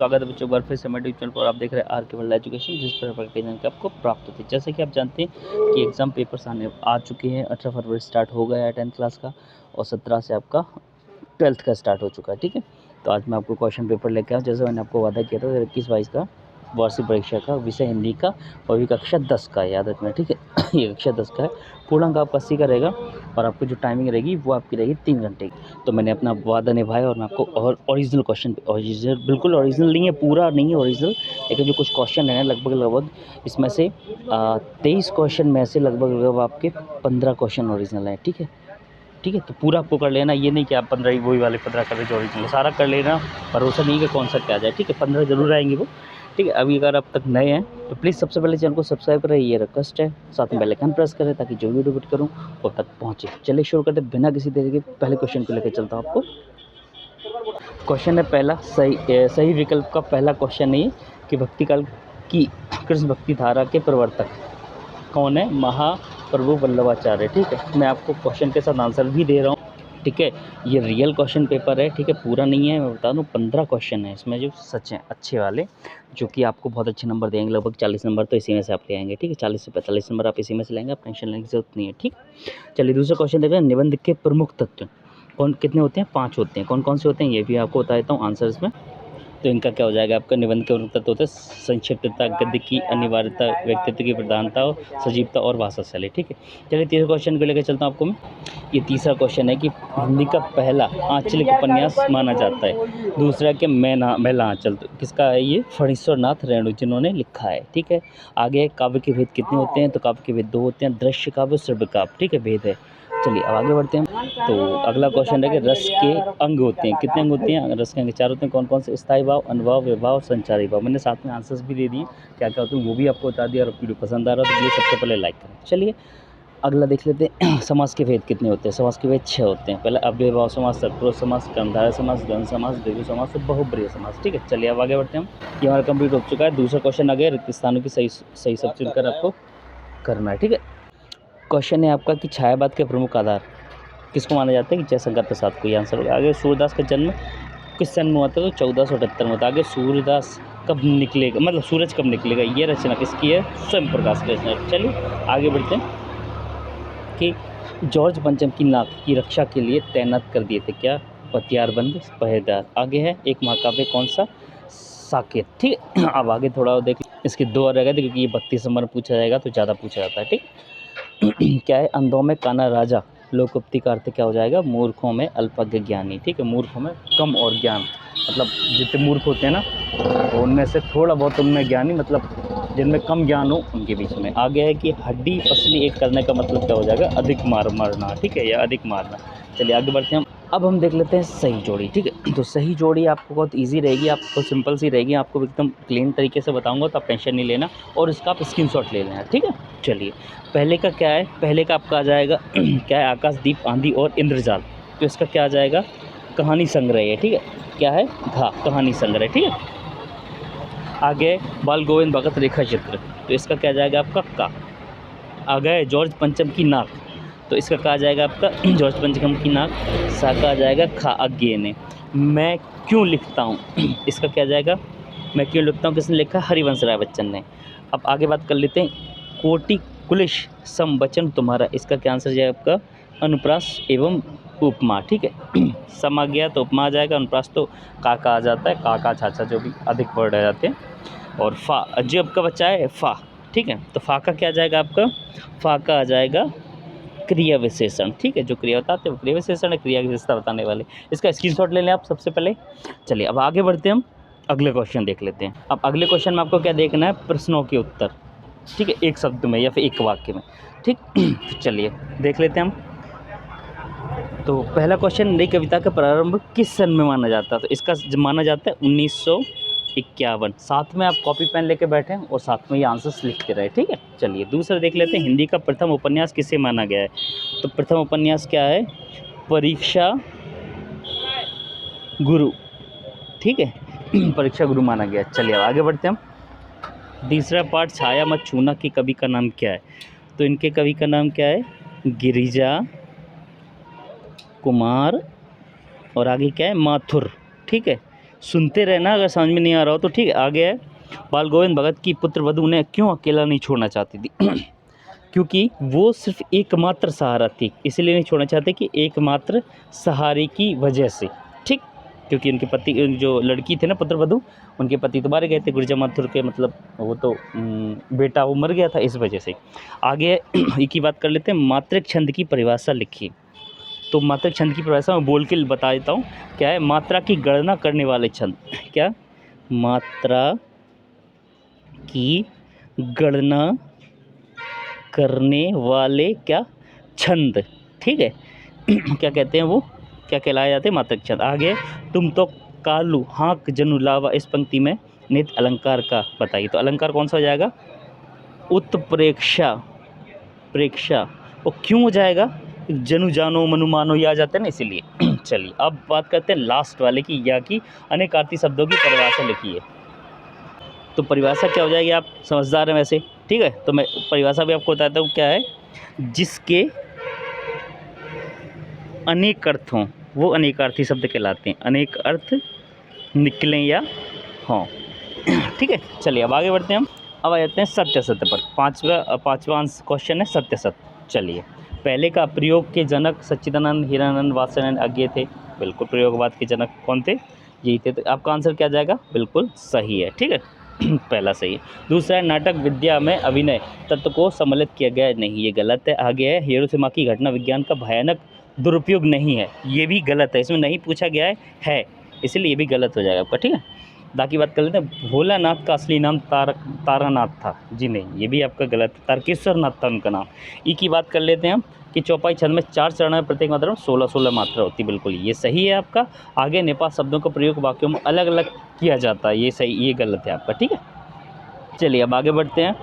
स्वागत है बच्चों, एक बार फिर से हमारे यूट्यूब चैनल पर। आप देख रहे हैं आर के वर्ल्ड एजुकेशन, जिस पर प्रतिदिन के आपको प्राप्त होती है। जैसे कि आप जानते हैं कि एग्ज़ाम पेपर्स आ चुके हैं। 18 फरवरी स्टार्ट हो गया है 10th क्लास का, और 17 से आपका 12th का स्टार्ट हो चुका है। ठीक है, तो आज मैं आपको क्वेश्चन पेपर लेके आऊँ, जैसे मैंने आपको वादा किया था 21-22 का वार्षिक परीक्षा का विषय हिंदी का, और भी कक्षा 10 का, याद रखना। ठीक है ये कक्षा 10 का है। पूर्णांक आपका 80 का रहेगा, और आपको जो टाइमिंग रहेगी वो आपकी रहेगी 3 घंटे की। तो मैंने अपना वादा निभाया, और मैं आपको और ओरिजिनल क्वेश्चन, ओरिजिनल बिल्कुल ओरिजिनल नहीं है, पूरा नहीं है ओरिजिनल, लेकिन जो कुछ क्वेश्चन है लगभग इसमें से 23 क्वेश्चन में से लगभग आपके 15 क्वेश्चन ओरिजिनल हैं। ठीक है, ठीक है, तो पूरा आपको कर लेना। ये नहीं कि आप 15 ही वही वाले 15 कर रहे जो ओरिजिनल, सारा कर लेना। भरोसा नहीं कि कौन सा क्या जाए। ठीक है, 15 ज़रूर आएंगे वो। ठीक है, अभी अगर आप तक नए हैं तो प्लीज़ सबसे पहले चैनल को सब्सक्राइब करें, ये रिक्वेस्ट है। साथ में बेल आइकन प्रेस करें ताकि जो वीडियो अपलोड करूँ वो तक पहुँचे। चलिए शुरू करते बिना किसी देरी के, पहले क्वेश्चन को लेकर चलता हूँ आपको। क्वेश्चन है पहला, सही विकल्प का पहला क्वेश्चन है कि भक्ति काल की कृष्ण भक्ति धारा के प्रवर्तक कौन है? महाप्रभु वल्लभाचार्य। ठीक है, मैं आपको क्वेश्चन के साथ आंसर भी दे रहा हूँ। ठीक है, ये रियल क्वेश्चन पेपर है। ठीक है, पूरा नहीं है, मैं बता दूँ 15 क्वेश्चन है इसमें जो सच हैं, अच्छे वाले, जो कि आपको बहुत अच्छे नंबर देंगे। लगभग 40 नंबर तो इसी में से आप ले आएंगे। ठीक है, 40 से 45 नंबर आप इसी में से लेंगे, आप टेंशन लेने की जरूरत नहीं है। ठीक, चलिए दूसरा क्वेश्चन देख रहे हैं। निबंध के प्रमुख तत्व कौन कितने होते हैं? 5 होते हैं। कौन कौन से होते हैं ये भी आपको बता देता हूँ आंसर इसमें। तो इनका क्या हो जाएगा आपका? निबंध के तत्व होते हैं संक्षिप्तता, गद्य की अनिवार्यता, व्यक्तित्व की प्रधानता, सजीवता और भाषा शैली। ठीक है, चलिए तीसरे क्वेश्चन को लेकर चलता हूँ आपको मैं। ये तीसरा क्वेश्चन है कि हिंदी का पहला आंचलिक उपन्यास माना जाता है। दूसरा कि महिला आंचल, तो किसका है ये? फणीश्वर नाथ रेणु जिन्होंने लिखा है। ठीक है, आगे काव्य के भेद कितने होते हैं? तो काव्य के भेद 2 होते हैं, दृश्य काव्य, श्रव्य काव्य। ठीक है, भेद है। चलिए अब आगे बढ़ते हैं। तो अगला क्वेश्चन है कि रस के अंग होते हैं। कितने अंग होते हैं? रस के अंग 4 होते हैं। कौन कौन से? स्थायी भाव, अनुभाव, विभाव, संचारी भाव। मैंने साथ में आंसर्स भी दे दिए, क्या क्या होते हैं वो भी आपको बता दिया। और वीडियो पसंद आ रहा है तो प्लीज़ सबसे पहले लाइक करें। चलिए अगला देख लेते हैं। समास के भेद कितने होते हैं? समास के भेद 6 होते हैं। पहले अव्ययभाव समास, तत्पुरुष समास, कर्मधारय समास, द्वंद्व समास, द्विगु समास और बहुब्रीहि समास। ठीक है, चलिए अब आगे बढ़ते हैं हम। ये हमारा कंप्लीट हो चुका है। दूसरा क्वेश्चन आ गया, रिक्त स्थानों की सही सब चुनकर आपको करना है। ठीक है, क्वेश्चन है आपका कि छायावाद के प्रमुख आधार किसको माना जाता है? कि जयशंकर प्रसाद को। ये आंसर होगा। आगे सूर्यदास का जन्म किस सन में हुआ था? तो 1478 में हुआ था। आगे सूर्यदास कब निकलेगा, मतलब सूरज कब निकलेगा, ये रचना किसकी है? स्वयं प्रकाश की रचना। चलिए आगे बढ़ते हैं कि जॉर्ज पंचम की नाक की रक्षा के लिए तैनात कर दिए थे क्या? हथियारबंद पहरेदार। आगे है एक महाकाव्य कौन सा? साकेत। ठीक है, अब आगे थोड़ा देख, इसके 2 और रह गए थे क्योंकि ये 32 नंबर पूछा जाएगा तो ज़्यादा पूछा जाता है। ठीक, क्या है? अंधों में काना राजा, लोकोक्ति का अर्थ क्या हो जाएगा? मूर्खों में अल्पज्ञ ज्ञानी। ठीक है, मूर्खों में कम और ज्ञान, मतलब जितने मूर्ख होते हैं ना, तो उनमें से थोड़ा बहुत उनमें ज्ञानी, मतलब जिनमें कम ज्ञान हो उनके बीच में। आगे है कि हड्डी पसली एक करने का मतलब क्या हो जाएगा? अधिक मारना। ठीक है, या अधिक मारना। चलिए आगे बढ़ते हैं हम। अब हम देख लेते हैं सही जोड़ी। ठीक है, तो सही जोड़ी आपको बहुत इजी रहेगी, आपको सिंपल सी रहेगी, आपको एकदम क्लीन तरीके से बताऊंगा, तो आप टेंशन नहीं लेना, और इसका आप स्क्रीनशॉट ले लेना। ठीक है, चलिए पहले का क्या है? पहले का आपका आ जाएगा क्या है? आकाशदीप, आंधी और इंद्रजाल। तो इसका क्या आ जाएगा? कहानी संग्रह है। ठीक है, क्या है? कहानी संग्रह। ठीक है, आगे बाल गोविंद भगत रेखा चित्र, तो इसका क्या जाएगा आपका? का। आ गए जॉर्ज पंचम की नाक, तो इसका कहा जाएगा आपका जॉर्ज पंचम की नाक। सा का आ जाएगा खा अज्ञे ने। मैं क्यों लिखता हूँ इसका क्या जाएगा? मैं क्यों लिखता हूँ किसने लिखा? हरिवंश राय बच्चन ने। अब आगे बात कर लेते हैं। कोटि कुलिश सम वचन तुम्हारा, इसका क्या आंसर जाएगा आपका? अनुप्रास एवं उपमा। ठीक है, सम आ गया तो उपमा आ जाएगा, अनुप्रास तो काका आ जाता है, काका छाछा जो भी अधिक वर्ड आ जाते हैं। और फा जो आपका बच्चा है फा। ठीक है, तो फा का क्या जाएगा आपका? फा का आ जाएगा क्रिया विशेषण। ठीक है, जो क्रिया बताते हैं वो क्रिया विशेषण है, क्रिया की विशेषता बताने वाले। इसका स्क्रीनशॉट ले लें आप सबसे पहले। चलिए अब आगे बढ़ते हैं हम, अगले क्वेश्चन देख लेते हैं। अब अगले क्वेश्चन में आपको क्या देखना है? प्रश्नों के उत्तर। ठीक है, एक शब्द में या फिर एक वाक्य में। ठीक तो चलिए देख लेते हैं हम। तो पहला क्वेश्चन, नई कविता का प्रारंभ किस सन में माना जाता है? तो इसका माना जाता है 1951। साथ में आप कॉपी पेन लेके बैठें और साथ में ये आंसर्स लिखते रहे। ठीक है, चलिए दूसरा देख लेते हैं। हिंदी का प्रथम उपन्यास किसे माना गया है? तो प्रथम उपन्यास क्या है? परीक्षा गुरु। ठीक है, परीक्षा गुरु माना गया। चलिए अब आगे बढ़ते हैं हम। तीसरा पाठ, छाया मत छूना की कवि का नाम क्या है? तो इनके कवि का नाम क्या है? गिरिजा कुमार, और आगे क्या है? माथुर। ठीक है, सुनते रहना, अगर समझ में नहीं आ रहा हो तो ठीक है। आगे है, बाल गोविंद भगत की पुत्र वधु उन्हें क्यों अकेला नहीं छोड़ना चाहती थी? क्योंकि वो सिर्फ एकमात्र सहारा थी, इसलिए नहीं छोड़ना चाहते कि एकमात्र सहारे की वजह से, ठीक। क्योंकि उनके पति, जो लड़की थे ना पुत्र वधु, उनके पति तो मारे गए थे गुर्जर माथुर के, मतलब वो तो बेटा वो मर गया था, इस वजह से। आगे एक ही बात कर लेते हैं, मात्रक छंद की परिभाषा लिखिए। तो मात्रक छंद की परिभाषा मैं बोल के बता देता हूँ, क्या है? मात्रा की गणना करने वाले छंद। क्या? मात्रा की गणना करने वाले क्या? छंद, ठीक है। क्या कहते हैं वो, क्या कहलाए जाते हैं? मात्रक छंद। आगे, तुम तो कालू हाँक जनु लावा, इस पंक्ति में नित अलंकार का बताइए। तो अलंकार कौन सा हो जाएगा? उत्प्रेक्षा, प्रेक्षा। वो क्यों हो जाएगा? जनु जानो मनु मानो ये आ जाता है ना, इसीलिए। चलिए अब बात करते हैं लास्ट वाले की, या की अनेकार्थी शब्दों की परिभाषा लिखिए। तो परिभाषा क्या हो जाएगी? आप समझदार हैं वैसे, ठीक है। तो मैं परिभाषा भी आपको बताता हूँ, क्या है? जिसके अनेक अर्थ हों वो अनेकार्थी शब्द कहलाते हैं, अनेक अर्थ निकलें या हों, ठीक है। चलिए अब आगे बढ़ते हैं हम। अब आ जाते हैं सत्य सत्य पर। पाँचवा क्वेश्चन है सत्य सत्य। चलिए, पहले का प्रयोग के जनक सच्चिदानंद, हीरानंद, वात्स्यायन अज्ञेय थे। बिल्कुल, प्रयोगवाद के जनक कौन थे? यही थे। तो आपका आंसर क्या जाएगा? बिल्कुल सही है, ठीक है। पहला सही है। दूसरा है, नाटक विद्या में अभिनय तत्व को सम्मिलित किया गया नहीं, ये गलत है। आगे है, हिरोशिमा की घटना विज्ञान का भयानक दुरुपयोग नहीं है, ये भी गलत है, इसमें नहीं पूछा गया है, इसलिए ये भी गलत हो जाएगा आपका, ठीक है। बाकी बात कर लेते हैं, भोलानाथ का असली नाम तारानाथ था। जी नहीं, ये भी आपका गलत है, तारकेश्वर नाथ था उनका नाम। ई की बात कर लेते हैं हम, कि चौपाई छंद में 4 चरण में प्रत्येक मात्रा में 16-16 मात्रा होती है। बिल्कुल ये सही है आपका। आगे, नेपाल शब्दों का प्रयोग वाक्यों में अलग अलग किया जाता है, ये सही, ये गलत है आपका, ठीक है। चलिए अब आगे बढ़ते हैं।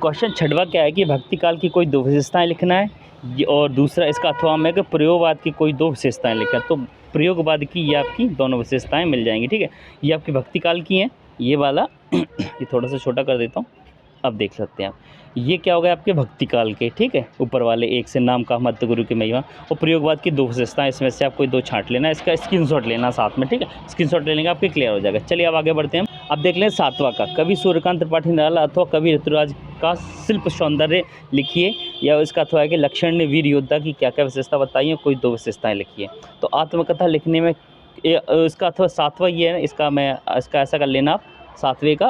क्वेश्चन 6वां क्या है कि भक्ति काल की कोई 2 विशेषताएँ लिखना है, और दूसरा इसका अथवा में कि प्रयोगवाद की कोई 2 विशेषताएँ लिखा। तो प्रयोगवाद की ये आपकी दोनों विशेषताएँ मिल जाएंगी, ठीक है। ये आपकी भक्ति काल की हैं, ये वाला ये थोड़ा सा छोटा कर देता हूँ, अब देख सकते हैं आप। ये क्या हो गया? आपके भक्ति काल के, ठीक है, ऊपर वाले एक से नाम का मध्य गुरु की महिमा, और प्रयोगवाद की 2 विशेषताएँ, इसमें से आप कोई 2 छांट लेना, इसका स्क्रीनशॉट लेना साथ में, ठीक है। स्क्रीनशॉट ले लेंगे आपके क्लियर हो जाएगा। चलिए अब आगे बढ़ते हैं। अब देख लें 7वां का, कवि सूर्यकांत त्रिपाठी निराला अथवा कवि ऋतुराज का शिल्प सौंदर्य लिखिए, या इसका अथवा है कि लक्षण ने वीर योद्धा की क्या क्या विशेषता बताई है, कोई 2 विशेषताएँ लिखिए। तो आत्मकथा लिखने में इसका अथवा 7वां ये है, इसका ऐसा कर लेना आप, 7वें का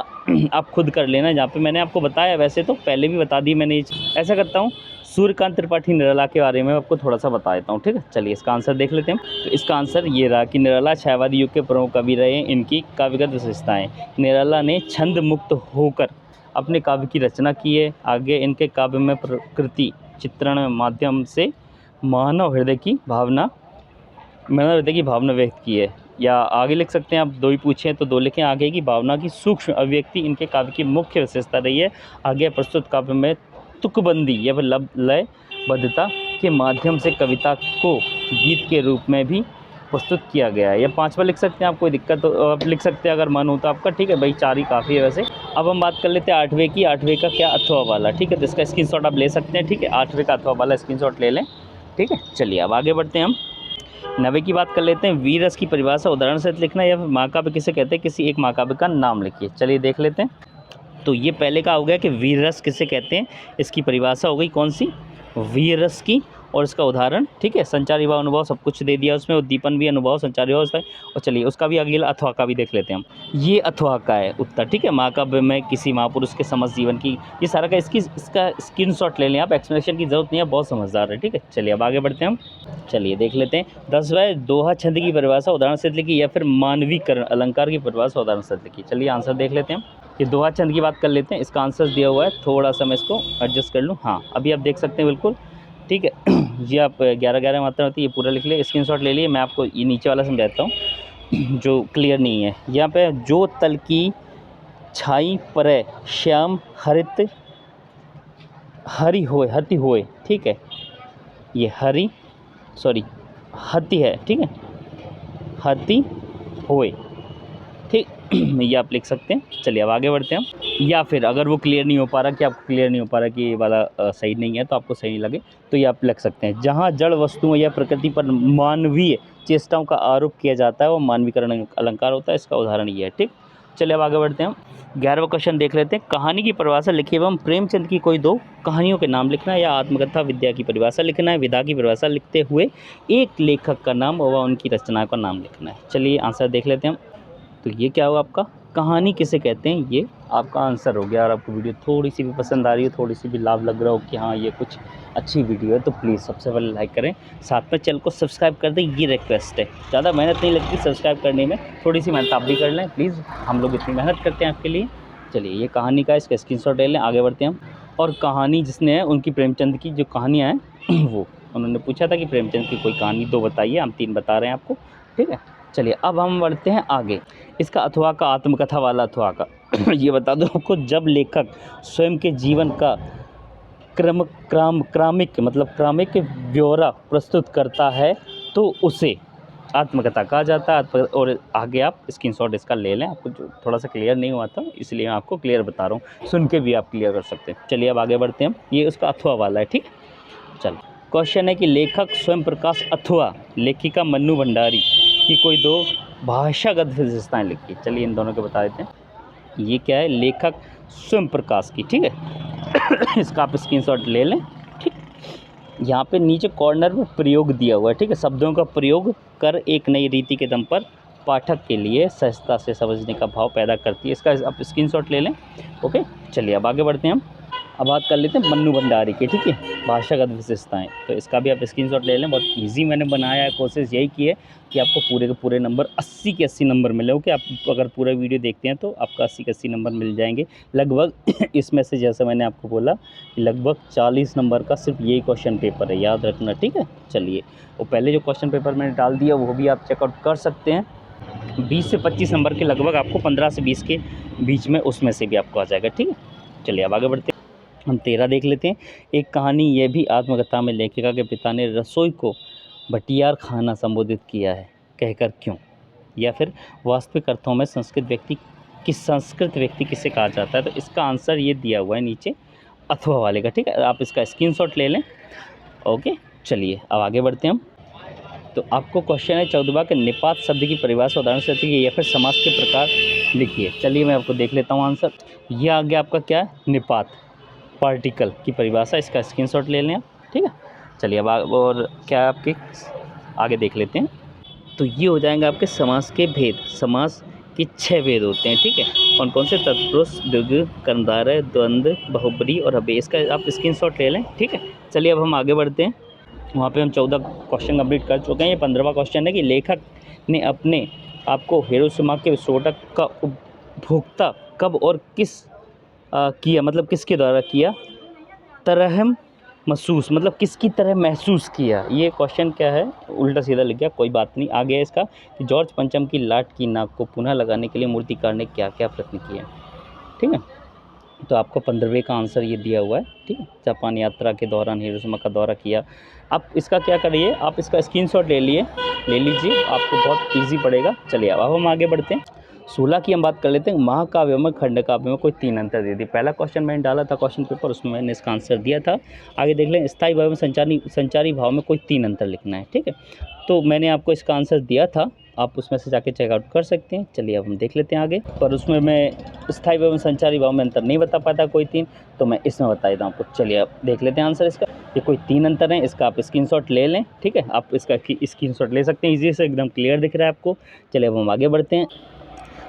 आप खुद कर लेना, जहाँ पे मैंने आपको बताया, वैसे तो पहले भी बता दी मैंने। ऐसा करता हूँ, सूर्यकांत त्रिपाठी निराला के बारे में आपको थोड़ा सा बता देता हूँ, ठीक है। चलिए इसका आंसर देख लेते हैं। तो इसका आंसर ये रहा कि निराला छायावादी युग के प्रमुख कवि रहे। इनकी काव्यगत विशेषताएँ, निराला ने छंद मुक्त होकर अपने काव्य की रचना की है। आगे, इनके काव्य में प्रकृति चित्रण माध्यम से मानव हृदय की भावना व्यक्त की है। या आगे लिख सकते हैं आप, 2 ही पूछे हैं तो 2 लिखें। आगे की भावना की सूक्ष्म अभिव्यक्ति इनके काव्य की मुख्य विशेषता रही है। आगे प्रस्तुत काव्य में तुकबंदी या फिर लयबद्धता के माध्यम से कविता को गीत के रूप में भी प्रस्तुत किया गया है। या 5वां लिख सकते हैं आप, कोई दिक्कत तो आप लिख सकते हैं अगर मन हो तो आपका, ठीक है भाई, 4 ही काफ़ी है वैसे। अब हम बात कर लेते हैं 8वें की। 8वें का क्या? अथवा वाला, ठीक है। तो इसका स्क्रीनशॉट आप ले सकते हैं, ठीक है। 8वें का अथवा वाला स्क्रीनशॉट ले लें, ठीक है। चलिए अब आगे बढ़ते हैं हम। 9वें की बात कर लेते हैं। वीर रस की परिभाषा उदाहरण सहित लिखना, या फिर महाकाव्य किसे कहते हैं, किसी एक महाकाव्य का नाम लिखिए। चलिए देख लेते हैं। तो ये पहले का हो गया कि वीर रस किसे कहते हैं, इसकी परिभाषा हो गई कौन सी? वीर रस की, और इसका उदाहरण, ठीक है। संचारी भाव अनुभव सब कुछ दे दिया उसमें, उद्दीपन भी अनुभव संचारी भाव उसका। और चलिए उसका भी अगला अथवा का भी देख लेते हैं हम। ये अथवा का है उत्तर, ठीक है। महाकाव्य में किसी महापुरुष के समस्त जीवन की, ये सारा का इसका स्क्रीनशॉट ले लें आप, एक्सप्लेनेशन की जरूरत नहीं है, बहुत समझदार है, ठीक है। चलिए अब आगे बढ़ते हैं हम। चलिए देख लेते हैं। 10वां, दोहा छंद की परिभाषा उदाहरण से लिखी, या फिर मानवीकरण अलंकार की परिभाषा उदाहरण से लिखी। चलिए आंसर देख लेते हैं। ये दोहा छंद की बात कर लेते हैं। इसका आंसर दिया हुआ है, थोड़ा सा मैं इसको एडजस्ट कर लूँ। हाँ, अभी आप देख सकते हैं बिल्कुल, ठीक है। ये आप 11-11 मात्रा होती है, ये पूरा लिख लिए, स्क्रीनशॉट ले लिए। मैं आपको ये नीचे वाला समझाता हूँ जो क्लियर नहीं है। यहाँ पे जो तल की छाई पर श्याम हरित हरि होए, ठीक है। ये हति है, ठीक है, हति होए, ठीक। ये आप लिख सकते हैं। चलिए अब आगे बढ़ते हैं हम। या फिर अगर वो क्लियर नहीं हो पा रहा, कि आपको क्लियर नहीं हो पा रहा कि ये वाला सही नहीं है, तो आपको सही नहीं लगे, तो ये आप लिख सकते हैं। जहाँ जड़ वस्तुओं या प्रकृति पर मानवीय चेष्टाओं का आरोप किया जाता है वो मानवीकरण अलंकार होता है। इसका उदाहरण ये है। ठीक, चलिए अब आगे बढ़ते हैं हम। 11वां क्वेश्चन देख लेते हैं। कहानी की परिभाषा लिखी एवं प्रेमचंद की कोई 2 कहानियों के नाम लिखना है या आत्मकथा विद्या की परिभाषा लिखना है। विधा की परिभाषा लिखते हुए एक लेखक का नाम व उनकी रचनाओं का नाम लिखना है। चलिए आंसर देख लेते हैं हम। तो ये क्या हुआ आपका, कहानी किसे कहते हैं, ये आपका आंसर हो गया। और आपको वीडियो थोड़ी सी भी पसंद आ रही है, थोड़ी सी भी लाभ लग रहा हो कि हाँ ये कुछ अच्छी वीडियो है, तो प्लीज़ सबसे पहले लाइक करें, साथ में चैनल को सब्सक्राइब कर दें, ये रिक्वेस्ट है। ज़्यादा मेहनत नहीं लगती सब्सक्राइब करने में, थोड़ी सी मेहनत आप भी कर लें प्लीज़, हम लोग इतनी मेहनत करते हैं आपके लिए। चलिए ये कहानी का इसका स्क्रीनशॉट ले लें, आगे बढ़ते हैं हम। और कहानी जिसने है उनकी प्रेमचंद की जो कहानियाँ हैं वो उन्होंने पूछा था कि प्रेमचंद की कोई कहानी 2 बताइए, हम 3 बता रहे हैं आपको। ठीक है, चलिए अब हम बढ़ते हैं आगे। इसका अथवा का, आत्मकथा वाला अथवा का ये बता दो आपको, जब लेखक स्वयं के जीवन का क्रामिक ब्यौरा प्रस्तुत करता है तो उसे आत्मकथा कहा जाता है। और आगे आप स्क्रीनशॉट इसका ले लें, आपको जो थोड़ा सा क्लियर नहीं हुआ था इसलिए मैं आपको क्लियर बता रहा हूँ, सुन के भी आप क्लियर कर सकते हैं। चलिए अब आगे बढ़ते हैं हम, ये उसका अथवा वाला है। ठीक, चलिए क्वेश्चन है कि लेखक स्वयं प्रकाश अथवा लेखिका मन्नू भंडारी की कोई 2 भाषागत विशेषताएं लिखी। चलिए इन दोनों को बता देते हैं। ये क्या है, लेखक स्वयं प्रकाश की। ठीक है इसका आप स्क्रीनशॉट ले लें। ठीक, यहाँ पे नीचे कॉर्नर में प्रयोग दिया हुआ है। ठीक है, शब्दों का प्रयोग कर एक नई रीति के दम पर पाठक के लिए सहजता से समझने का भाव पैदा करती है। इसका आप स्क्रीनशॉट ले लें। ओके, चलिए अब आगे बढ़ते हैं हम। अब बात कर लेते हैं मन्नू भंडारी की। ठीक है, भाषागत विशेषताएं, तो इसका भी आप स्क्रीनशॉट ले लें। बहुत इजी मैंने बनाया है, कोशिश यही की है कि आपको पूरे के पूरे नंबर 80 के 80 नंबर मिले। ओके, आप अगर पूरा वीडियो देखते हैं तो आपका 80 के 80 नंबर मिल जाएंगे लगभग इसमें से जैसे मैंने आपको बोला कि लगभग 40 नंबर का सिर्फ यही क्वेश्चन पेपर है, याद रखना। ठीक है, चलिए वो पहले जो क्वेश्चन पेपर मैंने डाल दिया वो भी आप चेकआउट कर सकते हैं। 20 से 25 नंबर के लगभग आपको 15 से 20 के बीच में उसमें से भी आपको आ जाएगा। ठीक है, चलिए अब आगे बढ़ते हैं। हम 13 देख लेते हैं। एक कहानी ये भी आत्मकथा में लेखिका के पिता ने रसोई को भटियार खाना संबोधित किया है, कहकर क्यों? या फिर वास्तविक अर्थों में संस्कृत व्यक्ति किसे कहा जाता है? तो इसका आंसर ये दिया हुआ है नीचे अथवा वाले का। ठीक है, आप इसका स्क्रीनशॉट ले लें। ओके, चलिए अब आगे बढ़ते हैं हम। तो आपको क्वेश्चन है 14वां के निपात शब्द की परिभाषा उदाहरण से है या फिर समास के प्रकार लिखिए। चलिए मैं आपको देख लेता हूँ आंसर। ये आगे आपका क्या है, निपात पार्टिकल की परिभाषा, इसका स्क्रीनशॉट ले लें आप। ठीक है, चलिए अब और क्या आपके आगे देख लेते हैं। तो ये हो जाएंगे आपके समास के भेद। समास के 6 भेद होते हैं। ठीक है, कौन कौन से? तत्पुरुष, द्विगु, कर्मधारय, द्वंद्व, बहुब्री और अव्यय। इसका आप स्क्रीनशॉट ले लें। ठीक है, चलिए अब हम आगे बढ़ते हैं। वहाँ पे हम 14 क्वेश्चन कंप्लीट कर चुके हैं। ये 15वां क्वेश्चन है कि लेखक ने अपने आपको हिरोशिमा के विस्फोटक का उपभोक्ता कब और किस किया, मतलब किसके द्वारा किया? तरहम महसूस, मतलब किसकी तरह महसूस किया। ये क्वेश्चन क्या है, उल्टा सीधा लिख गया, कोई बात नहीं। आगे है इसका कि जॉर्ज पंचम की लाट की नाक को पुनः लगाने के लिए मूर्तिकार ने क्या क्या प्रयत्न किए। ठीक है, तो आपको 15वें का आंसर ये दिया हुआ है। ठीक है, जापान यात्रा के दौरान हिरोशिमा का दौरा किया। आप इसका क्या करिए, आप इसका स्क्रीनशॉट ले लीजिए, आपको बहुत इजी पड़ेगा। चलिए अब हम आगे बढ़ते हैं। 16 की हम बात कर लेते हैं। महाकाव्य में खंड काव्य में कोई 3 अंतर दे दिए। पहला क्वेश्चन मैंने डाला था क्वेश्चन पेपर, उसमें मैंने इसका आंसर दिया था। आगे देख लें, स्थायी भाव में संचारी भाव में कोई 3 अंतर लिखना है। ठीक है, तो मैंने आपको इसका आंसर दिया था, आप उसमें से जाके चेकआउट कर सकते हैं। चलिए अब हम देख लेते हैं आगे। पर उसमें मैं स्थायी भाव में संचारी भाव में अंतर नहीं बता पाता कोई 3, तो मैं इसमें बता देता हूँ आपको। चलिए अब देख लेते हैं आंसर इसका। ये कोई 3 अंतर हैं, इसका आप स्क्रीनशॉट ले लें। ठीक है, आप इसका स्क्रीनशॉट ले सकते हैं, ईजी से, एकदम क्लियर दिख रहा है आपको। चलिए अब हम आगे बढ़ते हैं।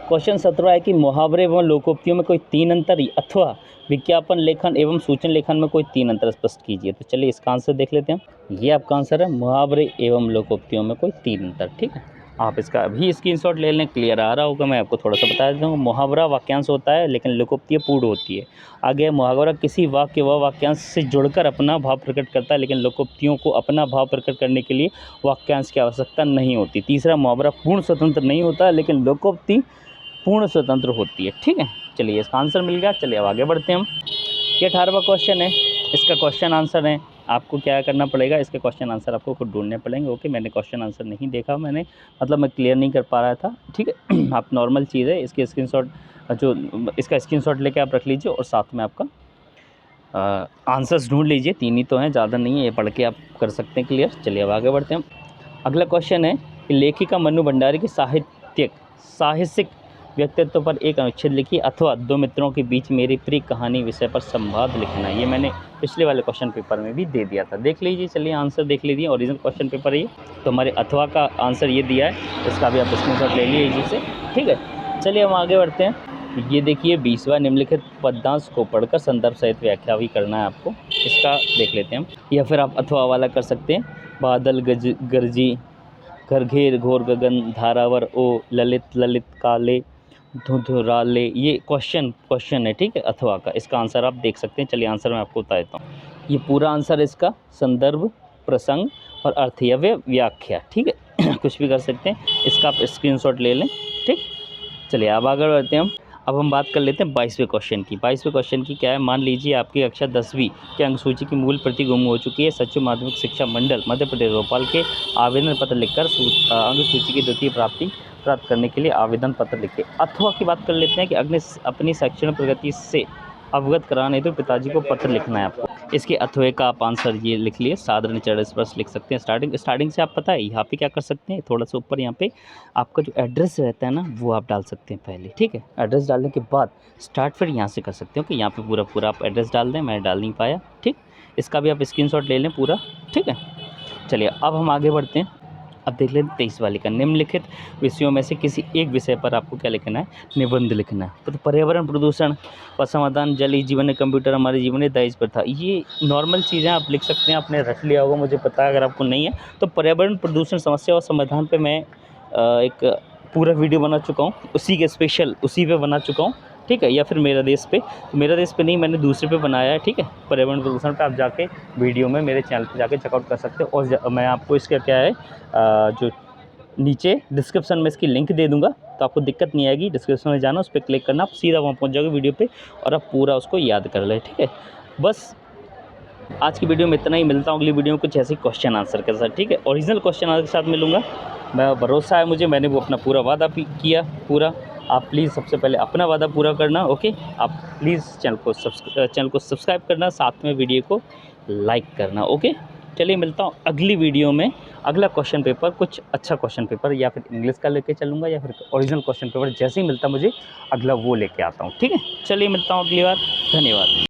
क्वेश्चन 17 है कि मुहावरे एवं लोकोक्तियों में कोई 3 अंतर अथवा विज्ञापन लेखन एवं सूचना लेखन में कोई 3 अंतर स्पष्ट कीजिए। तो चलिए इसका आंसर देख लेते हैं। ये आपका आंसर है, मुहावरे एवं लोकोक्तियों में कोई 3 अंतर। ठीक है, आप इसका अभी स्क्रीनशॉट ले लें, क्लियर आ रहा होगा। मैं आपको थोड़ा सा बता देता हूँ। मुहावरा वाक्यांश होता है लेकिन लोकोक्ति पूर्ण होती है। आगे मुहावरा किसी वाक्य व वाक्यांश से जुड़कर अपना भाव प्रकट करता है, लेकिन लोकोक्तियों को अपना भाव प्रकट करने के लिए वाक्यांश की आवश्यकता नहीं होती। तीसरा, मुहावरा पूर्ण स्वतंत्र नहीं होता, लेकिन लोकोक्ति पूर्ण स्वतंत्र होती है। ठीक है, चलिए इसका आंसर मिल गया। चलिए अब आगे बढ़ते हैं हम। ये 18वां क्वेश्चन है, इसका क्वेश्चन आंसर है। आपको क्या करना पड़ेगा, इसके क्वेश्चन आंसर आपको खुद ढूंढने पड़ेंगे। ओके, मैंने क्वेश्चन आंसर नहीं देखा, मैं क्लियर नहीं कर पा रहा था। ठीक है आप नॉर्मल चीज़ है, इसके स्क्रीनशॉट इसका स्क्रीनशॉट लेके आप रख लीजिए और साथ में आपका आंसर्स ढूंढ लीजिए। 3 ही तो हैं, ज़्यादा नहीं है, ये पढ़ के आप कर सकते हैं क्लियर। चलिए अब आगे बढ़ते हैं हम। अगला क्वेश्चन है कि लेखिका मन्नू भंडारी की साहसिक व्यक्तित्व पर एक अनुच्छेद लिखी, अथवा दो मित्रों के बीच मेरी प्रिय कहानी विषय पर संवाद लिखना। ये मैंने पिछले वाले क्वेश्चन पेपर में भी दे दिया था, देख लीजिए। चलिए आंसर देख लीजिए, ओरिजिनल क्वेश्चन पेपर है ये। तो हमारे अथवा का आंसर ये दिया है, इसका भी आप स्क्रीनशॉट ले लीजिए इजी से, ठीक है। चलिए हम आगे बढ़ते हैं। ये देखिए 20वां निम्नलिखित पद्यांश को पढ़कर संदर्भ सहित व्याख्या भी करना है आपको, इसका देख लेते हैं हम। या फिर आप अथवा वाला कर सकते हैं, बादल गरजी, घर घेर घोर गगन, धारावर ओ ललित ललित काले धुंधुराले। ये क्वेश्चन है, ठीक है, अथवा का। इसका आंसर आप देख सकते हैं। चलिए आंसर मैं आपको बता देता हूँ। ये पूरा आंसर इसका संदर्भ, प्रसंग और अर्थ या व्याख्या, ठीक है। कुछ भी कर सकते हैं, इसका आप स्क्रीनशॉट ले लें, ठीक। चलिए अब आगे बढ़ते हैं हम। अब हम बात कर लेते हैं 22वें क्वेश्चन की। 22वें क्वेश्चन की क्या है, मान लीजिए आपकी कक्षा 10वीं के अंक सूची की मूल प्रति गुम हो चुकी है। सचिव माध्यमिक शिक्षा मंडल मध्य प्रदेश भोपाल के आवेदन पत्र लिखकर अंक सूची की द्वितीय प्राप्त करने के लिए आवेदन पत्र लिखे। अथवा की बात कर लेते हैं कि अपनी शैक्षणिक प्रगति से अवगत कराने तो पिताजी को पत्र लिखना है आपको। इसके अथवा का आप आंसर ये लिख लिए, साधारण चरण स्पर्श लिख सकते हैं। स्टार्टिंग से आप पता है यहाँ पे क्या कर सकते हैं, थोड़ा सा ऊपर यहाँ पे आपका जो एड्रेस रहता है ना, वो आप डाल सकते हैं पहले, ठीक है। एड्रेस डालने के बाद स्टार्ट फिर यहाँ से कर सकते हो कि यहाँ पे पूरा आप एड्रेस डाल दें, मैं डाल नहीं पाया, ठीक। इसका भी आप स्क्रीनशॉट ले लें पूरा, ठीक है। चलिए अब हम आगे बढ़ते हैं। अब देख लेते 23 वाले का, निम्नलिखित विषयों में से किसी एक विषय पर आपको क्या लिखना है, निबंध लिखना है। तो पर्यावरण प्रदूषण का समाधान, जल ही जीवन है, कंप्यूटर हमारे जीवन है, दहेज प्रथा। ये नॉर्मल चीज़ें आप लिख सकते हैं, आपने रख लिया होगा, मुझे पता है। अगर आपको नहीं है तो पर्यावरण प्रदूषण समस्या और समाधान पर मैं एक पूरा वीडियो बना चुका हूँ, उसी के स्पेशल उसी पे बना चुका हूँ, ठीक है। या फिर मेरा देश पे नहीं, मैंने दूसरे पे बनाया है, ठीक है। पर्यावरण प्रदूषण पे आप जाके वीडियो में मेरे चैनल पे जाके चेकआउट कर सकते हो। और मैं आपको इसका क्या है जो नीचे डिस्क्रिप्शन में इसकी लिंक दे दूंगा, तो आपको दिक्कत नहीं आएगी। डिस्क्रिप्शन में जाना, उस पर क्लिक करना, आप सीधा वहाँ पहुँच जाओगे वीडियो पे और आप पूरा उसको याद कर ले, ठीक है। बस आज की वीडियो में इतना ही, मिलता हूँ अगली वीडियो में कुछ ऐसे क्वेश्चन आंसर के साथ, ठीक है। ओरिजिनल क्वेश्चन आंसर के साथ मिलूंगा, मैं भरोसा है मुझे, मैंने वो अपना पूरा वादा भी किया पूरा। आप प्लीज़ सबसे पहले अपना वादा पूरा करना, ओके। आप प्लीज़ चैनल को सब्सक्राइब करना, साथ में वीडियो को लाइक करना, ओके। चलिए मिलता हूँ अगली वीडियो में। अगला क्वेश्चन पेपर कुछ अच्छा क्वेश्चन पेपर या फिर इंग्लिश का लेके चलूँगा, या फिर ओरिजिनल क्वेश्चन पेपर जैसे ही मिलता मुझे अगला वो लेके आता हूँ, ठीक है। चलिए मिलता हूँ अगली बार, धन्यवाद।